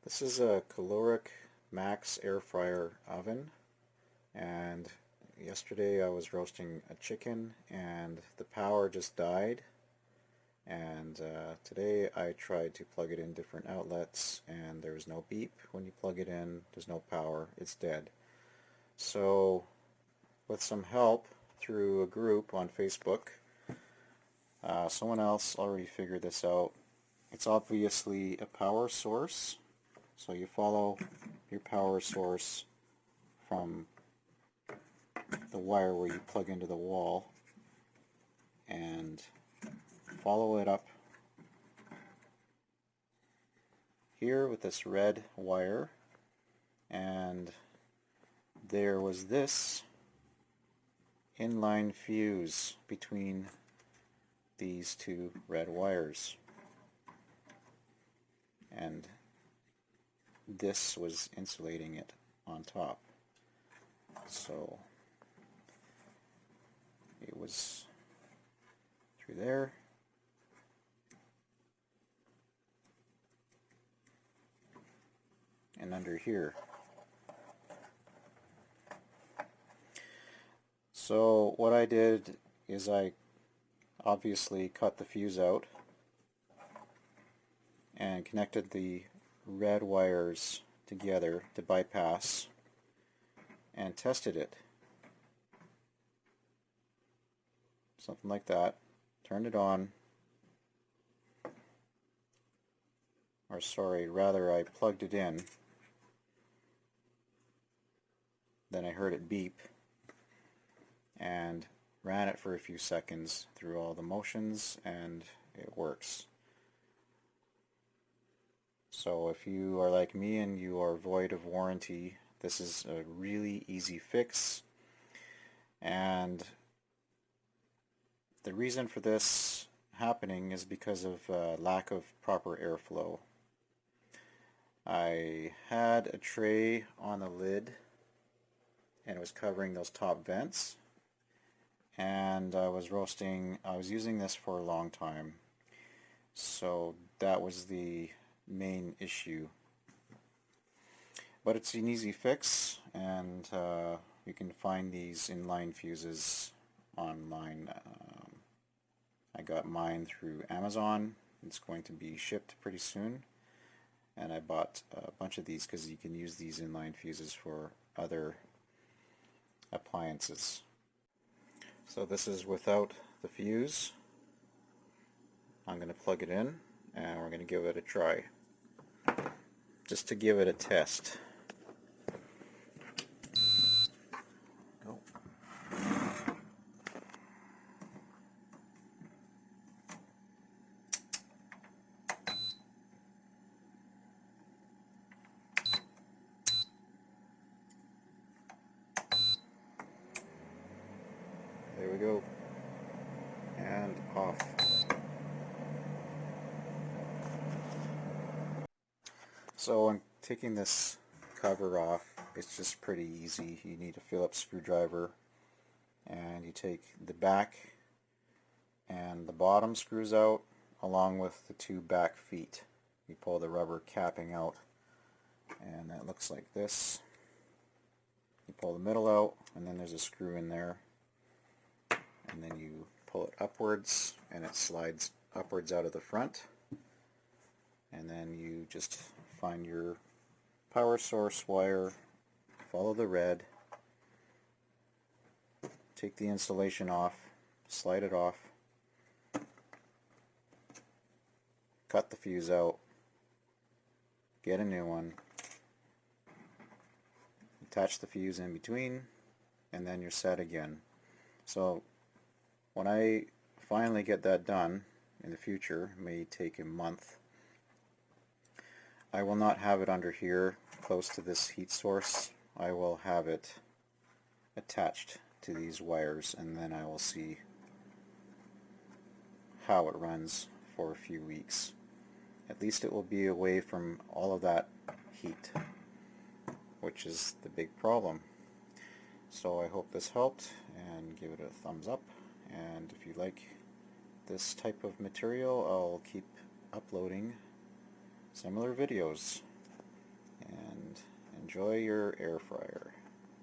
This is a Kalorik Maxx air fryer oven, and yesterday I was roasting a chicken and the power just died, and today I tried to plug it in different outlets and there was no beep when you plug it in, there's no power, it's dead. So with some help through a group on Facebook, someone else already figured this out. It's obviously a power source. So you follow your power source from the wire where you plug into the wall and follow it up here with this red wire, and there was this inline fuse between these two red wires, and this was insulating it on top. So it was through there, and under here. So what I did is I obviously cut the fuse out and connected the red wires together to bypass and tested it. Something like that. Turned it on. Or sorry, rather I plugged it in. Then I heard it beep and ran it for a few seconds through all the motions, and it works. So if you are like me and you are void of warranty, this is a really easy fix. And the reason for this happening is because of lack of proper airflow. I had a tray on the lid and it was covering those top vents, and I was using this for a long time, so that was the main issue. But it's an easy fix, and you can find these inline fuses online. I got mine through Amazon. It's going to be shipped pretty soon, and I bought a bunch of these because you can use these inline fuses for other appliances. So this is without the fuse. I'm going to plug it in and we're going to give it a try, just to give it a test. Go. There we go. And off. So I'm taking this cover off. It's just pretty easy. You need a Phillips screwdriver, and you take the back and the bottom screws out along with the two back feet. You pull the rubber capping out, and that looks like this. You pull the middle out, and then there's a screw in there, and then you pull it upwards and it slides upwards out of the front, and then you just find your power source wire, follow the red, take the insulation off, slide it off, cut the fuse out, get a new one, attach the fuse in between, and then you're set again. So when I finally get that done in the future, it may take a month, I will not have it under here close to this heat source. I will have it attached to these wires, and then I will see how it runs for a few weeks. At least it will be away from all of that heat, which is the big problem. So I hope this helped, and give it a thumbs up, and if you like this type of material, I'll keep uploading similar videos. Enjoy your air fryer.